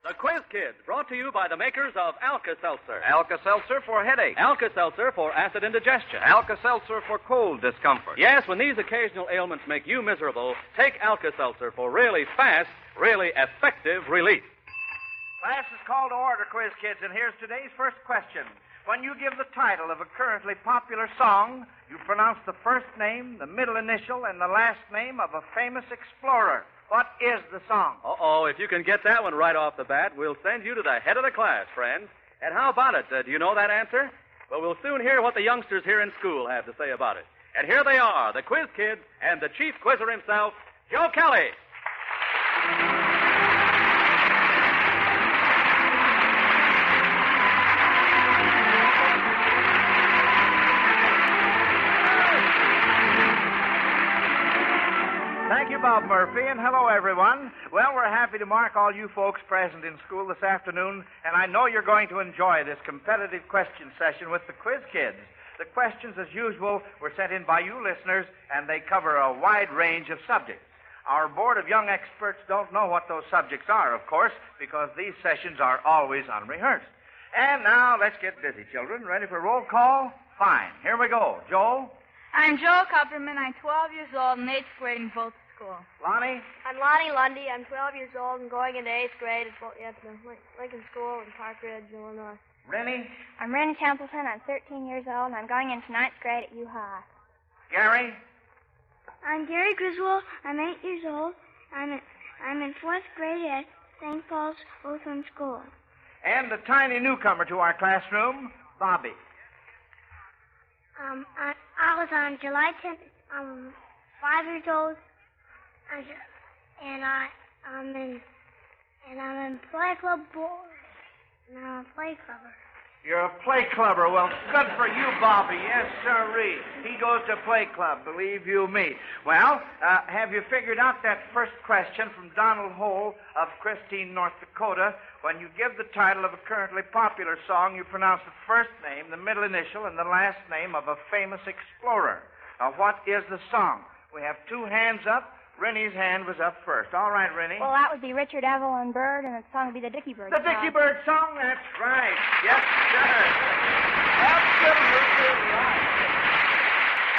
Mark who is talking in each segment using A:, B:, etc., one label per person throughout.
A: The Quiz Kids, brought to you by the makers of Alka-Seltzer.
B: Alka-Seltzer for headache.
A: Alka-Seltzer for acid indigestion.
B: Alka-Seltzer for cold discomfort.
A: Yes, when these occasional ailments make you miserable, take Alka-Seltzer for really fast, really effective relief.
C: Class is called to order, Quiz Kids, and here's today's first question. When you give the title of a currently popular song, you pronounce the first name, the middle initial, and the last name of a famous explorer. What is the song?
A: Uh-oh, if you can get that one right off the bat, we'll send you to the head of the class, friends. And how about it? Do you know that answer? Well, we'll soon hear what the youngsters here in school have to say about it. And here they are, the Quiz Kids and the chief quizzer himself, Joe Kelly.
C: Thank you, Bob Murphy, and hello, everyone. Well, we're happy to mark all you folks present in school this afternoon, and I know you're going to enjoy this competitive question session with the Quiz Kids. The questions, as usual, were sent in by you listeners, and they cover a wide range of subjects. Our board of young experts don't know what those subjects are, of course, because these sessions are always unrehearsed. And now, let's get busy, children. Ready for roll call? Fine. Here we go. Joel?
D: I'm Joel Kupperman. I'm 12 years old and 8th grade in Fulton School.
C: Lonnie?
E: I'm Lonnie Lundy. I'm 12 years old and going into 8th grade at the Lincoln School in Park Ridge, Illinois.
C: Rennie?
F: I'm Rennie Templeton. I'm 13 years old, and I'm going into 9th grade at U High.
C: Gary?
G: I'm Gary Griswold. I'm 8 years old. I'm in 4th grade at St. Paul's Lutheran School.
C: And the tiny newcomer to our classroom, Bobby.
G: I was on July 10th. I'm 5 years old, and I'm in play club board. And I'm a play clubber.
C: You're a play clubber. Well, good for you, Bobby. Yes, sirree. He goes to play club, believe you me. Well, have you figured out that first question from Donald Hole of Christine, North Dakota? When you give the title of a currently popular song, you pronounce the first name, the middle initial, and the last name of a famous explorer. Now, what is the song? We have two hands up. Rennie's hand was up first. All right, Rennie.
F: Well, that would be Richard Evelyn Byrd, and the song would be the Dickie Bird
C: The
F: song.
C: Dickie Bird song, that's right. Yes, sir. Absolutely right.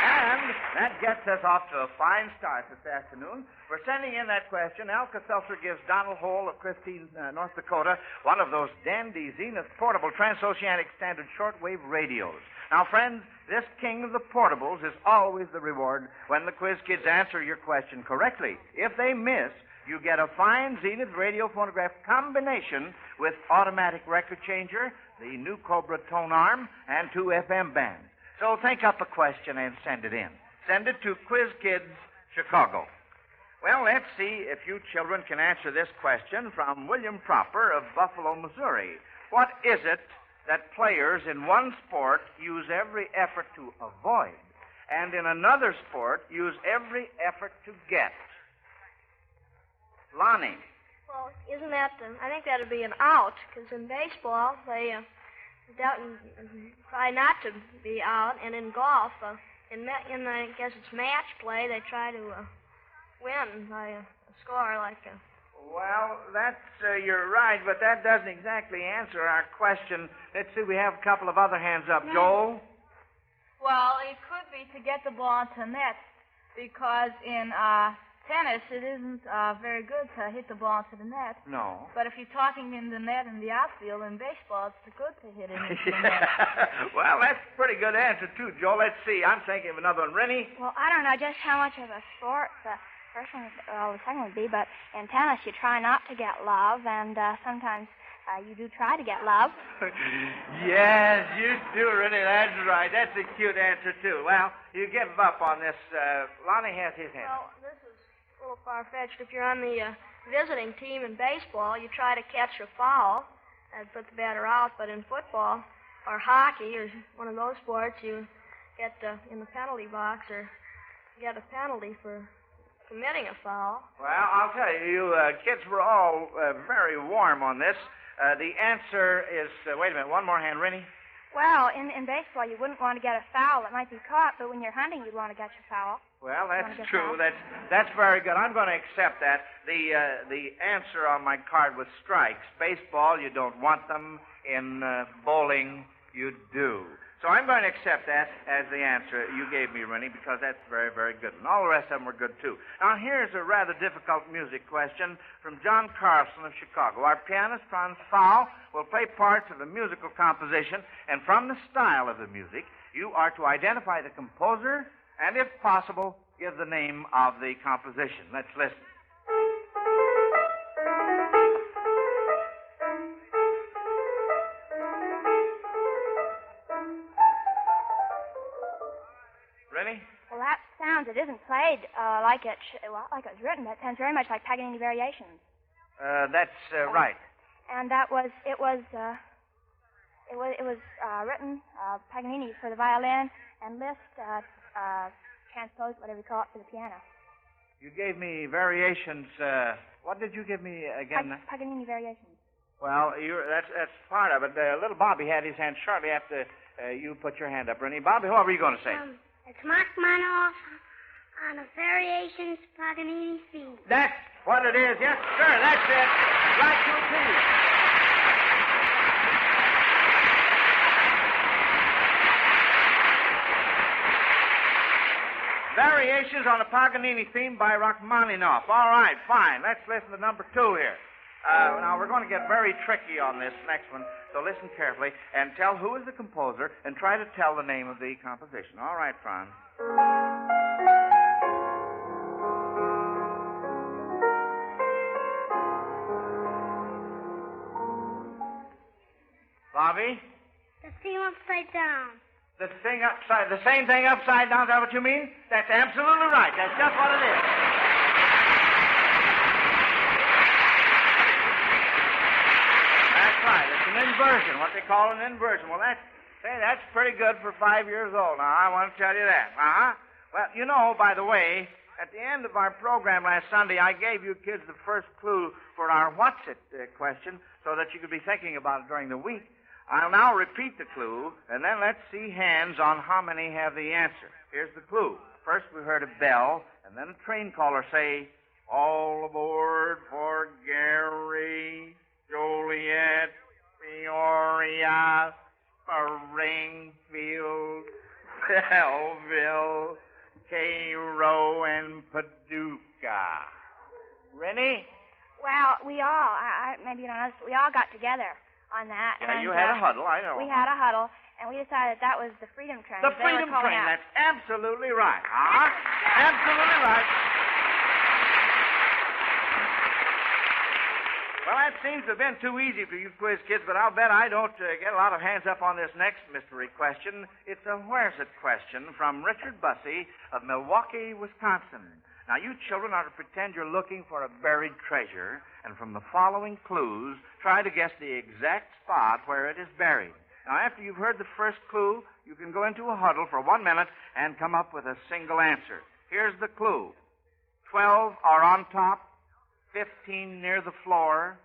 C: And that gets us off to a fine start this afternoon. For sending in that question, Alka-Seltzer gives Donald Hole of Christine, North Dakota, one of those dandy Zenith portable transoceanic standard shortwave radios. Now, friends, this king of the portables is always the reward when the Quiz Kids answer your question correctly. If they miss, you get a fine Zenith radio phonograph combination with automatic record changer, the new Cobra tone arm, and 2 FM bands. So think up a question and send it in. Send it to Quiz Kids, Chicago. Well, let's see if you children can answer this question from William Proper of Buffalo, Missouri. What is it that players in one sport use every effort to avoid, and in another sport use every effort to get? Lonnie?
E: Well, isn't that, I think that would be an out, because in baseball, they try not to be out, and in golf, I guess it's match play, they try to win by a score like a...
C: Well, that's, you're right, but that doesn't exactly answer our question. Let's see, we have a couple of other hands up. Joel?
D: Well, it could be to get the ball into net, because in tennis, it isn't very good to hit the ball into the net.
C: No.
D: But if you're talking in the net in the outfield, in baseball, it's good to hit it into the net.
C: Well, that's a pretty good answer, too, Joel. Let's see. I'm thinking of another one. Rennie?
F: Well, I don't know just how much of a sport the first one, the second would be, but in tennis, you try not to get love, and sometimes you do try to get love.
C: Yes, you do, Rennie. That's right. That's a cute answer, too. Well, you give up on this. Lonnie has his hand.
E: Well, this is a little far-fetched. If you're on the visiting team in baseball, you try to catch a foul and put the batter out, but in football or hockey or one of those sports, you get in the penalty box or get a penalty for committing a foul.
C: Well, I'll tell you, you kids were all very warm on this. The answer is, wait a minute, one more hand, Rennie.
F: Well, in baseball, you wouldn't want to get a foul that might be caught, but when you're hunting, you'd want to get your foul.
C: Well, that's true. That's very good. I'm going to accept that. The answer on my card was strikes. Baseball, you don't want them. In bowling, you do. So I'm going to accept that as the answer you gave me, Rennie, because that's very, very good. And all the rest of them were good, too. Now, here's a rather difficult music question from John Carlson of Chicago. Our pianist, Franz Faul, will play parts of a musical composition, and from the style of the music, you are to identify the composer and, if possible, give the name of the composition. Let's listen. Rennie?
F: Well, that sounds, it isn't played like it was written. That sounds very much like Paganini Variations.
C: That's right.
F: And it was written, Paganini for the violin, and Liszt transposed, whatever you call it, for the piano.
C: You gave me Variations, what did you give me again?
F: Paganini Variations.
C: Well, that's part of it. Little Bobby had his hand shortly after you put your hand up, Rennie. Bobby, what were you going to say?
G: It's Rachmaninoff on a Variations Paganini theme.
C: That's what it is. Yes, sir, that's it. Right to a T. Variations on a Paganini theme by Rachmaninoff. All right, fine. Let's listen to number 2 here. Now, we're going to get very tricky on this next one, so listen carefully and tell who is the composer and try to tell the name of the composition. All right, Franz. Bobby?
G: The theme upside down.
C: The same thing upside down, is that what you mean? That's absolutely right. That's just what it is. That's right. It's an inversion, what they call an inversion. Well, that's pretty good for 5 years old. Now, I want to tell you that. Well, you know, by the way, at the end of our program last Sunday, I gave you kids the first clue for our What's It question so that you could be thinking about it during the week. I'll now repeat the clue, and then let's see hands on how many have the answer. Here's the clue. First, we heard a bell, and then a train caller say, "All aboard for Gary, Joliet, Peoria, Springfield, Belleville, Cairo, and Paducah." Rennie?
F: Well, we all, maybe you don't know this, but we all got together on that.
C: Yeah,
F: and,
C: you had a huddle, I know.
F: We had a huddle, and we decided that was the Freedom Train.
C: The Freedom Train, that's absolutely right. Absolutely right. Well, that seems to have been too easy for you quiz kids, but I'll bet I don't get a lot of hands up on this next mystery question. It's a where's it question from Richard Bussey of Milwaukee, Wisconsin. Now, you children are to pretend you're looking for a buried treasure, and from the following clues, try to guess the exact spot where it is buried. Now, after you've heard the first clue, you can go into a huddle for 1 minute and come up with a single answer. Here's the clue. 12 are on top, 15 near the floor.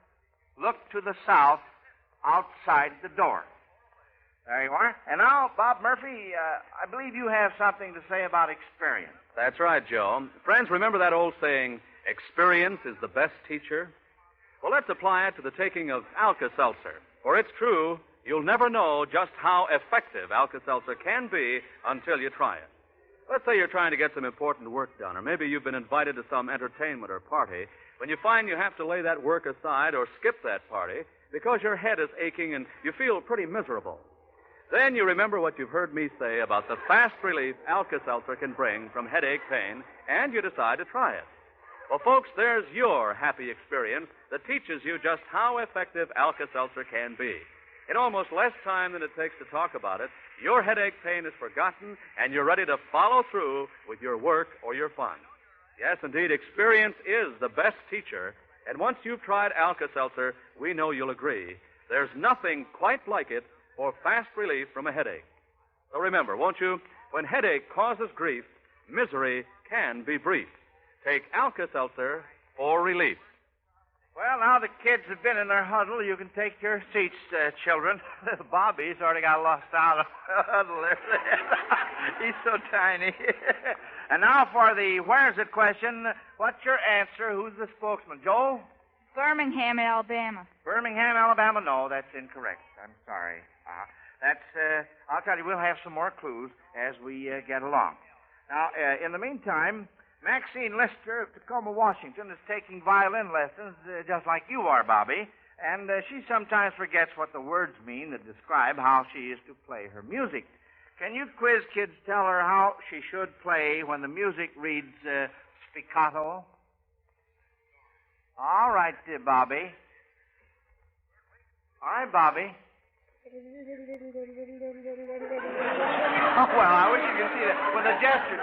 C: Look to the south, outside the door. There you are. And now, Bob Murphy, I believe you have something to say about experience.
A: That's right, Joe. Friends, remember that old saying, experience is the best teacher? Well, let's apply it to the taking of Alka-Seltzer. For it's true, you'll never know just how effective Alka-Seltzer can be until you try it. Let's say you're trying to get some important work done, or maybe you've been invited to some entertainment or party. When you find you have to lay that work aside or skip that party because your head is aching and you feel pretty miserable. Then you remember what you've heard me say about the fast relief Alka-Seltzer can bring from headache pain, and you decide to try it. Well, folks, there's your happy experience that teaches you just how effective Alka-Seltzer can be. In almost less time than it takes to talk about it, your headache pain is forgotten, and you're ready to follow through with your work or your fun. Yes, indeed, experience is the best teacher, and once you've tried Alka-Seltzer, we know you'll agree. There's nothing quite like it for fast relief from a headache. So remember, won't you? When headache causes grief, misery can be brief. Take Alka-Seltzer for relief.
C: Well, now the kids have been in their huddle. You can take your seats, children. Bobby's already got lost out of the huddle there. He's so tiny. And now for the where's it question. What's your answer? Who's the spokesman? Joel?
D: Birmingham, Alabama.
C: Birmingham, Alabama. No, that's incorrect. I'm sorry. I'll tell you, we'll have some more clues as we get along. Now, in the meantime, Maxine Lister of Tacoma, Washington, is taking violin lessons just like you are, Bobby. And she sometimes forgets what the words mean that describe how she is to play her music. Can you quiz kids tell her how she should play when the music reads spiccato? All right, Bobby. All right, Bobby. Oh, well, I wish you could see that with a gesture.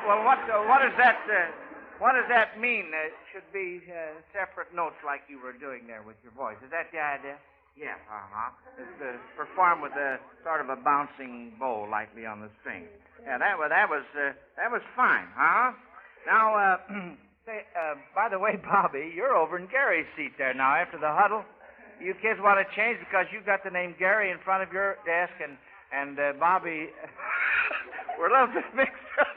C: Well, what does that? What does that mean? Should be separate notes like you were doing there with your voice. Is that the idea? Yeah. It's performed with a sort of a bouncing bow lightly on the string. Yeah, that was fine, huh? Now, say, by the way, Bobby, you're over in Gary's seat there now after the huddle. You kids want to change because you got the name Gary in front of your desk, and Bobby, we're a little bit mixed up.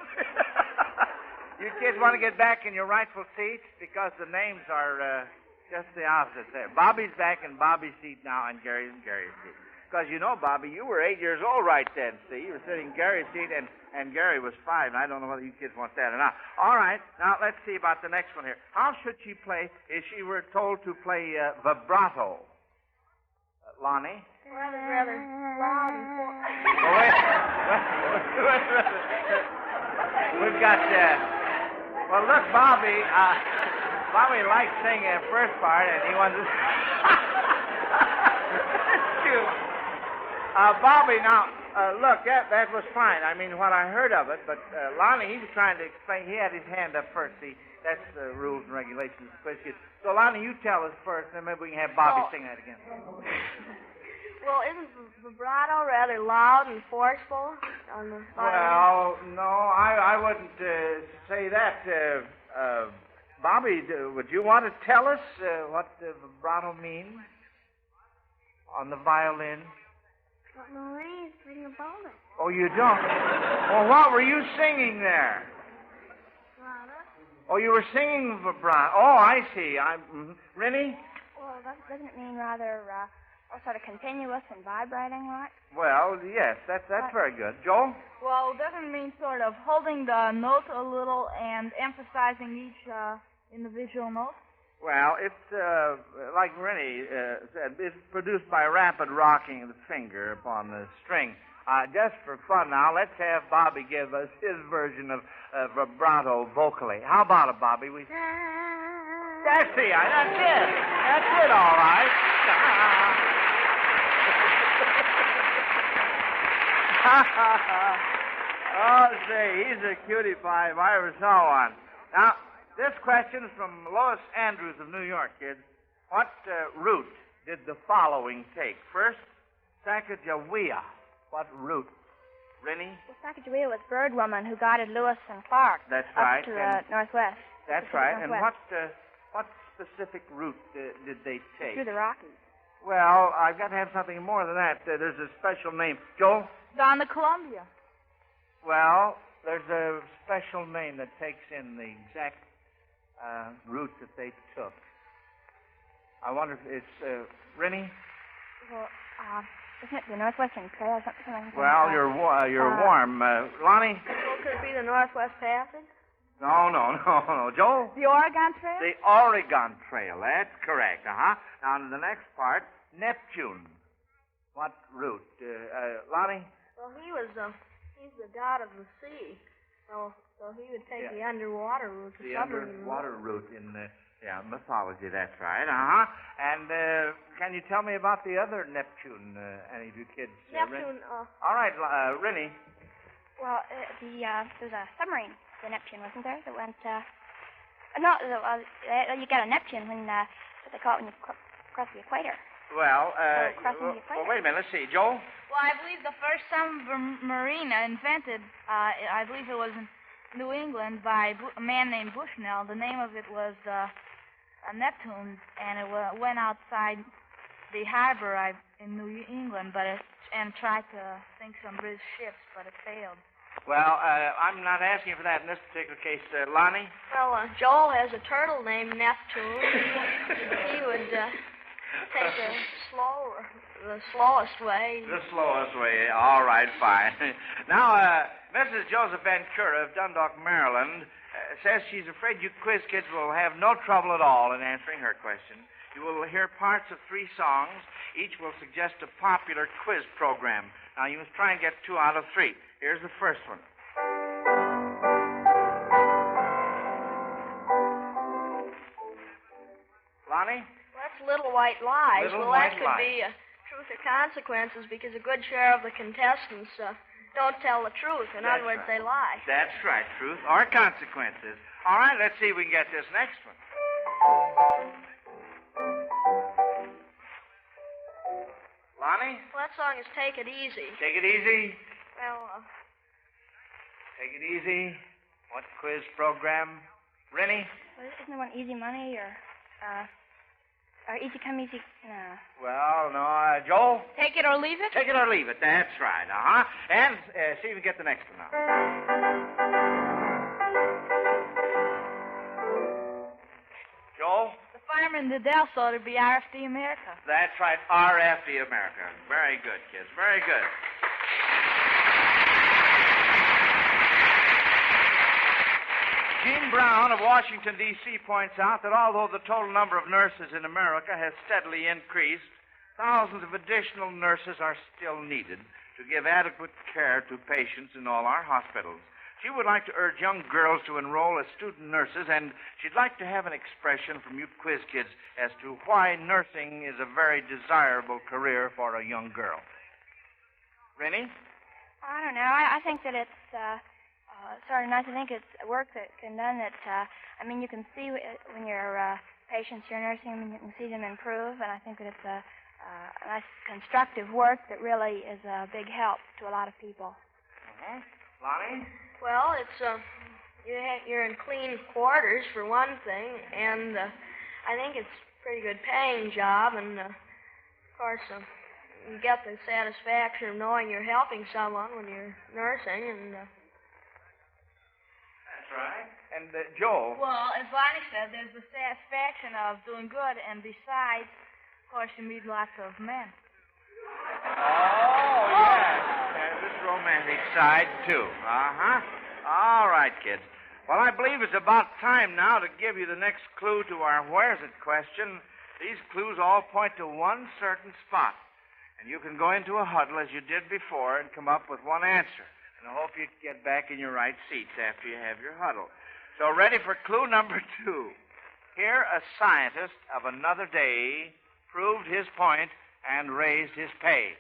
C: You kids want to get back in your rightful seats because the names are just the opposite there. Bobby's back in Bobby's seat now, and Gary's in Gary's seat. Because you know, Bobby, you were 8 years old right then. See, you were sitting in Gary's seat, and Gary was 5. And I don't know whether you kids want that or not. All right, now let's see about the next one here. How should she play if she were told to play vibrato? Lonnie?
E: Well, that was rather loud and
C: We've got, well, look, Bobby likes singing the first part, and he wants to... Bobby, now, look, that was fine. I mean, what I heard of it, but Lonnie, he was trying to explain. He had his hand up first. See, that's the rules and regulations of Quiz Kids. So, Lonnie, you tell us first, and then maybe we can have Bobby sing that again.
E: Well, isn't vibrato rather loud and forceful?
C: Well, no, I wouldn't say that. Bobby, would you want to tell us what vibrato means on the violin?
G: Don't know anything about it.
C: Oh, you don't? Well, what were you singing there?
G: Vibrato.
C: Oh, you were singing vibrato. Oh, I see. Rennie?
F: Well, doesn't it mean rather sort of continuous and vibrating like?
C: Well, yes, that's very good. Joel?
D: Well, doesn't it mean sort of holding the note a little and emphasizing each individual note?
C: Well, it's like Rennie said, it's produced by rapid rocking of the finger upon the string. Just for fun now, let's have Bobby give us his version of vibrato vocally. How about it, Bobby? That's it. That's it, all right. Oh, say, he's a cutie pie if I ever saw one. Now, this question is from Lois Andrews of New York, kids. What route did the following take? First, Sacagawea. What route? Rennie?
F: Well, Sacagawea was Bird Woman who guided Lewis and Clark
C: That's right.
F: up to the northwest.
C: That's right. And what specific route did they take?
F: Through the Rockies.
C: Well, I've got to have something more than that. There's a special name. Joel?
D: Down the Columbia.
C: Well, there's a special name that takes in the exact route that they took. I wonder if it's Rennie?
F: Well, isn't it the Northwestern Trail or something?
C: Well, you're warm. Lonnie?
E: Well, could it be the Northwest Passage?
C: No. Joel?
D: The Oregon Trail?
C: The Oregon Trail. That's correct. Now, to the next part, Neptune. What route? Lonnie?
E: Well, he's the god of the sea. So he would take the underwater route.
C: The underwater route in mythology. That's right. And can you tell me about the other Neptune? Any of you kids?
E: Neptune.
C: All right, Rennie.
F: Well, there's a submarine, the Neptune, wasn't there? That went. You got a Neptune when what they call it when you cross the equator.
C: Well,
F: crossing the equator.
C: Wait a minute. Let's see, Joel.
D: Well, I believe the first submarine invented, I believe it was in New England by a man named Bushnell. The name of it was Neptune, and it went outside the harbor in New England, and tried to sink some British ships, but it failed.
C: Well, I'm not asking for that in this particular case. Lonnie?
E: Well, Joel has a turtle named Neptune. He would take the slowest way.
C: The slowest way. All right, fine. Now, Mrs. Joseph Vancouver of Dundalk, Maryland, says she's afraid you quiz kids will have no trouble at all in answering her question. You will hear parts of 3 songs. Each will suggest a popular quiz program. Now, you must try and get 2 out of 3. Here's the first one. Lonnie?
E: Well, that's Little White Lies.
C: Little
E: That
C: White
E: could
C: Lies.
E: be Truth or Consequences, because a good share of the contestants don't tell the truth. In other words, they lie.
C: That's right. Truth or consequences. All right, let's see if we can get this next one. Lonnie?
E: Well, that song is Take It Easy.
C: Take it easy.
E: Well,
C: Take it easy. What quiz program? Rennie?
F: Well, isn't there one Easy Money or Easy Come Easy? No.
C: Well, no. Joel?
D: Take it or leave it?
C: Take it or leave it. That's right. Uh-huh. And see if we get the next one now. Joel?
D: The Fireman in the Dells ought to be RFD America.
C: That's right. RFD America. Very good, kids. Very good. Gene Brown of Washington, D.C. points out that although the total number of nurses in America has steadily increased, thousands of additional nurses are still needed to give adequate care to patients in all our hospitals. She would like to urge young girls to enroll as student nurses, and she'd like to have an expression from you quiz kids as to why nursing is a very desirable career for a young girl. Rennie?
F: I don't know. I think that it's sort of nice. I think it's work that can done that, you can see when your patients you're nursing them, you can see them improve, and I think that it's a nice constructive work that really is a big help to a lot of people.
C: Mm-hmm. Lonnie?
E: well, it's you're in clean quarters for one thing, and I think it's a pretty good paying job, and of course you get the satisfaction of knowing you're helping someone when you're nursing, and.
C: That's right. And Joel?
D: Well, as Lonnie said, there's the satisfaction of doing good, and besides, of course, you meet lots of men.
C: Oh, yes. There's this romantic side, too. Uh-huh. All right, kids. Well, I believe it's about time now to give you the next clue to our Where's It question. These clues all point to one certain spot. And you can go into a huddle as you did before and come up with one answer. And I hope you get back in your right seats after you have your huddle. So ready for clue number 2. Here, a scientist of another day proved his point and raised his pay.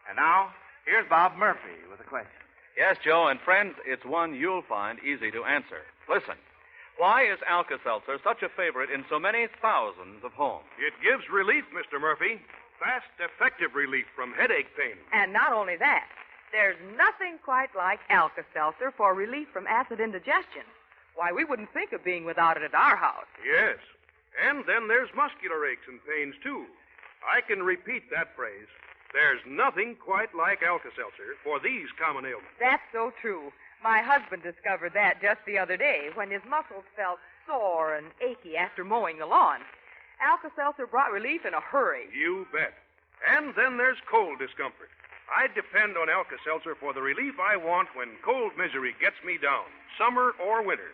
C: And now, here's Bob Murphy with a question.
A: Yes, Joe, and friends, it's one you'll find easy to answer. Listen. Why is Alka-Seltzer such a favorite in so many thousands of homes?
H: It gives relief, Mr. Murphy. Fast, effective relief from headache pain.
I: And not only that, there's nothing quite like Alka-Seltzer for relief from acid indigestion. Why, we wouldn't think of being without it at our house.
H: Yes. And then there's muscular aches and pains, too. I can repeat that phrase. There's nothing quite like Alka-Seltzer for these common ailments.
I: That's so true. My husband discovered that just the other day when his muscles felt sore and achy after mowing the lawn. Alka-Seltzer brought relief in a hurry.
H: You bet. And then there's cold discomfort. I depend on Alka-Seltzer for the relief I want when cold misery gets me down, summer or winter.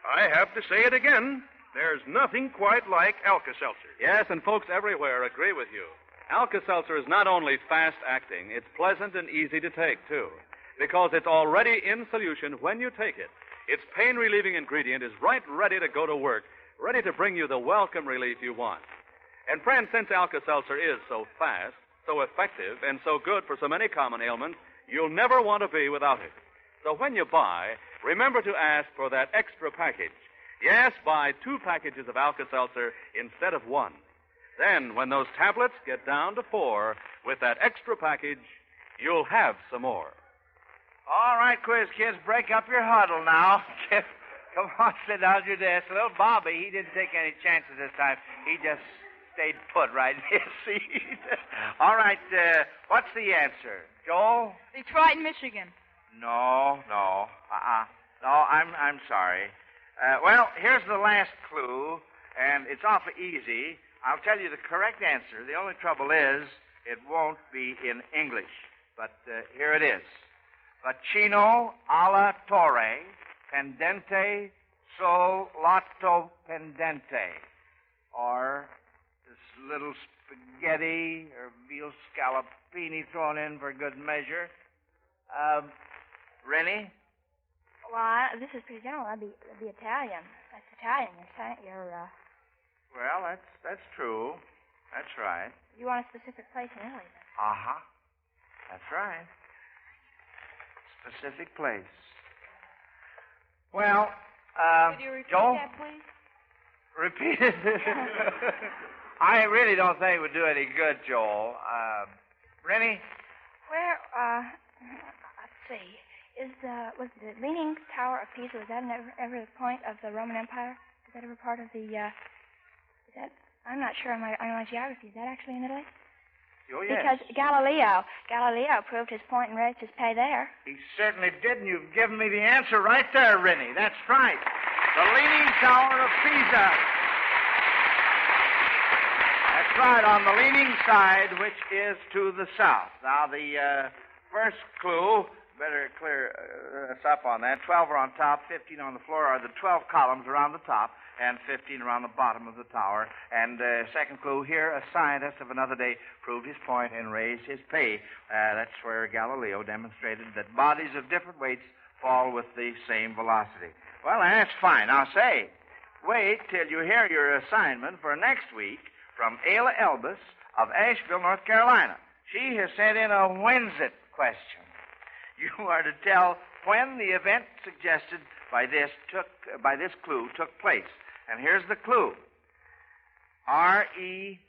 H: I have to say it again. There's nothing quite like Alka-Seltzer.
A: Yes, and folks everywhere agree with you. Alka-Seltzer is not only fast-acting, it's pleasant and easy to take, too, because it's already in solution when you take it. Its pain-relieving ingredient is right ready to go to work, ready to bring you the welcome relief you want. And, friends, since Alka-Seltzer is so fast, so effective, and so good for so many common ailments, you'll never want to be without it. So when you buy, remember to ask for that extra package. Yes, buy 2 packages of Alka-Seltzer instead of 1. Then, when those tablets get down to 4, with that extra package, you'll have some more.
C: All right, quiz kids, break up your huddle now. Come on, sit down at your desk. Little Bobby, he didn't take any chances this time. He just stayed put right in his seat. All right, what's the answer? Joel?
D: Detroit, Michigan.
C: No. No, I'm sorry. Well, here's the last clue, and it's awfully easy. I'll tell you the correct answer. The only trouble is it won't be in English. But here it is. Bacino alla torre, pendente sol lato pendente. Or this little spaghetti or veal scallopini thrown in for good measure. Rennie?
F: Well, this is pretty general. That'd be Italian. That's Italian.
C: Well, that's true. That's right.
F: You want a specific place in Italy, then?
C: Uh-huh. That's right. Specific place. Well,
D: Could you repeat
C: Joel?
D: that, please?
C: Repeat it. I really don't think it would do any good, Joel. Rennie?
F: Where, let's see. Was the Leaning Tower of Pisa, was that ever the point of the Roman Empire? Is that ever part of the, I'm not sure on my geography. Is that actually in Italy?
C: Oh, yes.
F: Because Galileo proved his point and raised his pay there.
C: He certainly did, and you've given me the answer right there, Rennie. That's right. The Leaning Tower of Pisa. That's right, on the leaning side, which is to the south. Now, the first clue, better clear us up on that. 12 are on top, 15 on the floor, are the 12 columns around the top, and 15 around the bottom of the tower. And second clue here, a scientist of another day proved his point and raised his pay. That's where Galileo demonstrated that bodies of different weights fall with the same velocity. Well, that's fine. Now, say, wait till you hear your assignment for next week from Ayla Elbis of Asheville, North Carolina. She has sent in a when's it question. You are to tell when the event suggested by this clue took place. And here's the clue. R-E-V-S-U-S.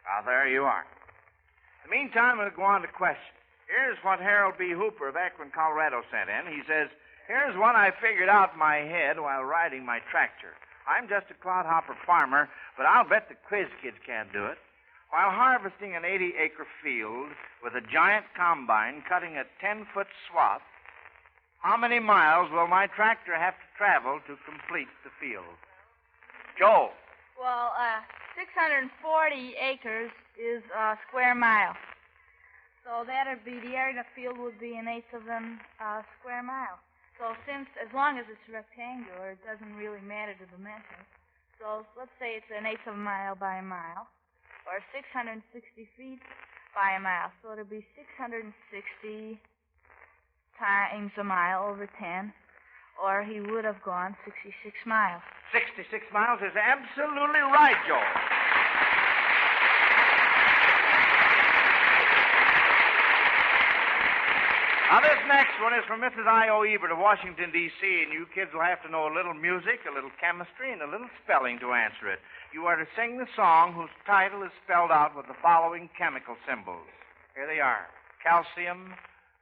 C: Now, there you are. In the meantime, we'll go on to questions. Here's what Harold B. Hooper of Akron, Colorado sent in. He says, here's one I figured out in my head while riding my tractor. I'm just a clodhopper farmer, but I'll bet the quiz kids can't do it. While harvesting an 80-acre field with a giant combine cutting a 10-foot swath, how many miles will my tractor have to travel to complete the field? Joel.
D: Well, 640 acres is a square mile. So that'd be, the area of the field would be an eighth of a square mile. So as long as it's rectangular, it doesn't really matter the dimensions. So let's say it's an eighth of a mile by a mile, or 660 feet by a mile. So it'll be 660 times a mile over 10, or he would have gone 66 miles.
C: 66 miles is absolutely right, Joel. Now, this next one is from Mrs. I.O. Ebert of Washington, D.C., and you kids will have to know a little music, a little chemistry, and a little spelling to answer it. You are to sing the song whose title is spelled out with the following chemical symbols. Here they are. Calcium,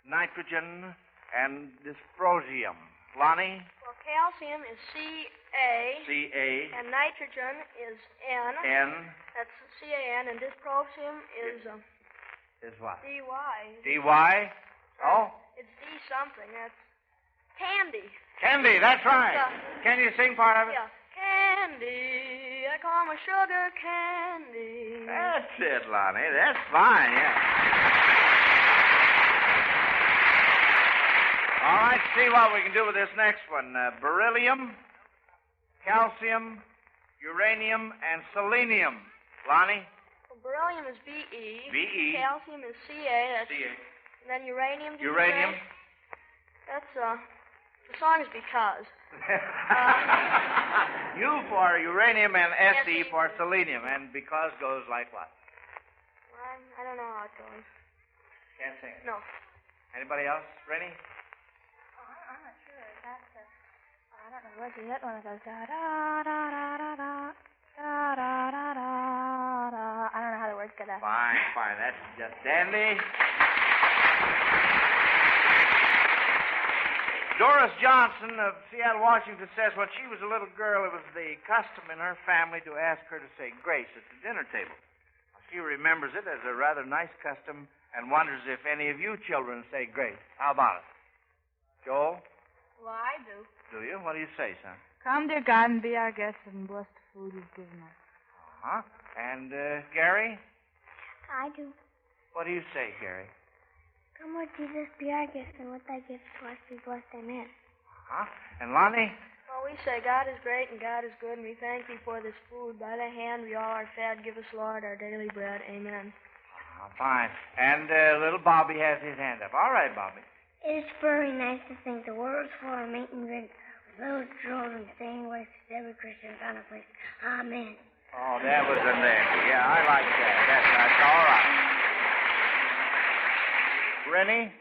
C: nitrogen, and dysprosium. Lonnie?
E: Well, calcium is C-A.
C: C-A.
E: And nitrogen is N.
C: N.
E: That's C-A-N. And dysprosium is...
C: Is what?
E: D-Y.
C: D-Y? Oh?
E: It's D something. That's candy.
C: Candy, that's right.
E: Yeah.
C: Can you sing part of it?
E: Yeah. Candy. I call my sugar candy.
C: That's it, Lonnie. That's fine, yeah. All right, see what we can do with this next one. Beryllium, calcium, uranium, and selenium. Lonnie?
E: Well, beryllium is B-E.
C: B-E.
E: Calcium is C-A. That's
C: C-A.
E: And then uranium.
C: Uranium.
E: That's, the song is Because.
C: U for uranium and S-E
E: S-E.
C: for selenium. And because goes like what?
E: Well, I don't know how it goes.
C: Can't sing it.
E: No.
C: Anybody else? Rennie?
F: Oh, I'm not sure. That's I don't know. What's that one that goes da da da da da da da da da da. I don't know how the words go that.
C: Fine. That's just dandy. Doris Johnson of Seattle, Washington says when she was a little girl, it was the custom in her family to ask her to say grace at the dinner table. She remembers it as a rather nice custom and wonders if any of you children say grace. How about it? Joel?
D: Well, I do.
C: Do you? What do you say, son?
D: Come, dear God, and be our guest and bless the food you've given us.
C: Uh-huh. And, Gary?
G: I do.
C: What do you say, Gary?
G: Come, Lord Jesus, be our guest, and with thy gifts to us be blessed. Amen.
C: Uh-huh. And Lonnie?
E: Well, we say God is great and God is good, and we thank thee for this food. By thy hand we all are fed. Give us, Lord, our daily bread. Amen.
C: Fine. And little Bobby has his hand up. All right, Bobby.
G: It is very nice to think the world's full of meat and drink, with little children saying grace to every Christian found a place. Amen.
C: Oh, that was a name. Yeah, I like that. That's all right. Rennie?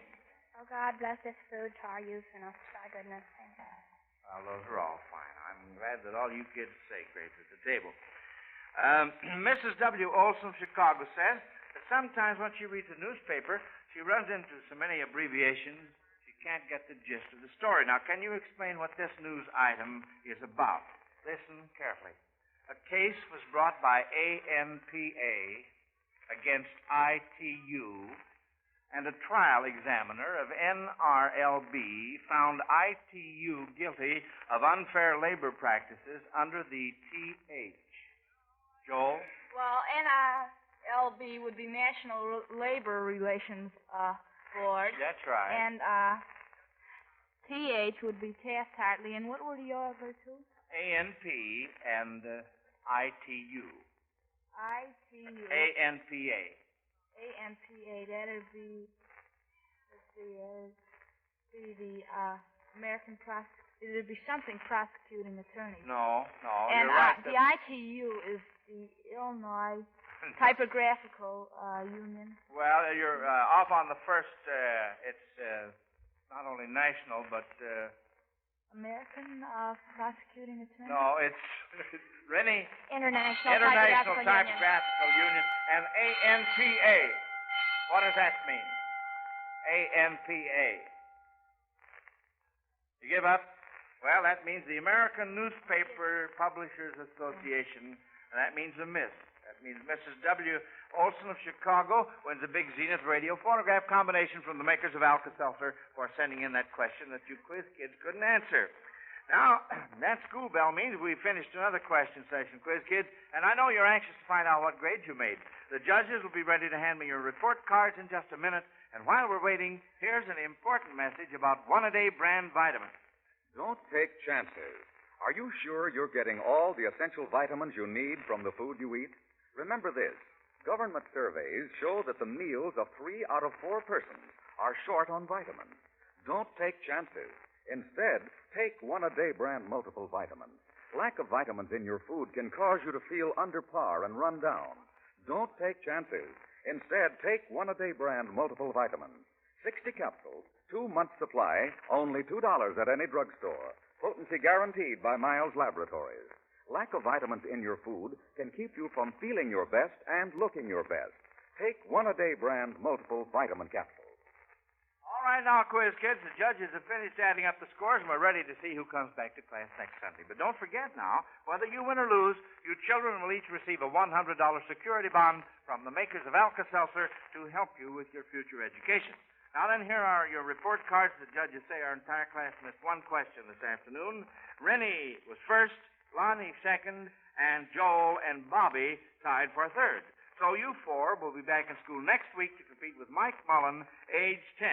F: Oh, God, bless this food to our youth and us to thy goodness. Amen.
C: Well, those are all fine. I'm glad that all you kids say grace at the table. Mrs. W. Olson of Chicago says that sometimes when she reads a newspaper, she runs into so many abbreviations she can't get the gist of the story. Now, can you explain what this news item is about? Listen carefully. A case was brought by ANPA against ITU, and a trial examiner of NRLB found ITU guilty of unfair labor practices under the TH. Joel?
D: Well, NRLB would be National Labor Relations Board.
C: That's right.
D: And TH would be Taft-Hartley. And what were the other two?
C: ANP and ITU.
D: ITU.
C: ANPA.
D: ANPA. That'd be, let's see, the American it'd be something prosecuting attorney.
C: No,
D: and
C: you're right.
D: The ITU is the Illinois Typographical Union.
C: Well, you're off on the first. It's not only national, but
D: American Prosecuting Attorney.
C: No, it's Rennie.
F: International
C: Typographical Union. And ANPA. What does that mean? ANPA. You give up? Well, that means the American Newspaper Publishers Association, and that means a miss. That means Mrs. W. Olson of Chicago wins a big Zenith radio phonograph combination from the makers of Alka-Seltzer for sending in that question that you quiz kids couldn't answer. Now, that school bell means we finished another question session, quiz kids, and I know you're anxious to find out what grade you made. The judges will be ready to hand me your report cards in just a minute, and while we're waiting, here's an important message about One-A-Day brand vitamins.
J: Don't take chances. Are you sure you're getting all the essential vitamins you need from the food you eat? Remember this. Government surveys show that the meals of 3 out of 4 persons are short on vitamins. Don't take chances. Instead, take One-A-Day brand multiple vitamins. Lack of vitamins in your food can cause you to feel under par and run down. Don't take chances. Instead, take One-A-Day brand multiple vitamins. 60 capsules, 2 months' supply, only $2 at any drugstore. Potency guaranteed by Miles Laboratories. Lack of vitamins in your food can keep you from feeling your best and looking your best. Take One-A-Day brand multiple vitamin capsules.
C: All right, now, quiz kids, the judges have finished adding up the scores, and we're ready to see who comes back to class next Sunday. But don't forget now, whether you win or lose, you children will each receive a $100 security bond from the makers of Alka-Seltzer to help you with your future education. Now then, here are your report cards. The judges say our entire class missed one question this afternoon. Rennie was first, Lonnie second, and Joel and Bobby tied for third. So you 4 will be back in school next week to compete with Mike Mullen, age 10.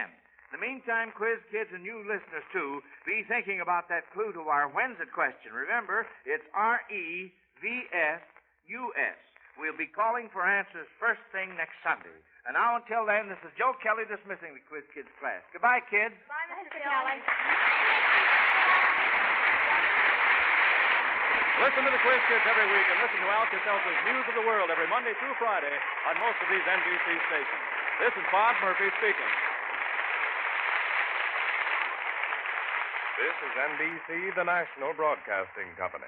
C: In the meantime, quiz kids and you listeners, too, be thinking about that clue to our When's It question. Remember, it's REVSUS. We'll be calling for answers first thing next Sunday. And now, until then, this is Joe Kelly dismissing the Quiz Kids class. Goodbye, kids.
E: Bye, Mr. Kelly.
A: Listen to the Quiz Kids every week and listen to Alka-Seltzer's News of the World every Monday through Friday on most of these NBC stations. This is Bob Murphy speaking.
H: This is NBC, the national broadcasting company.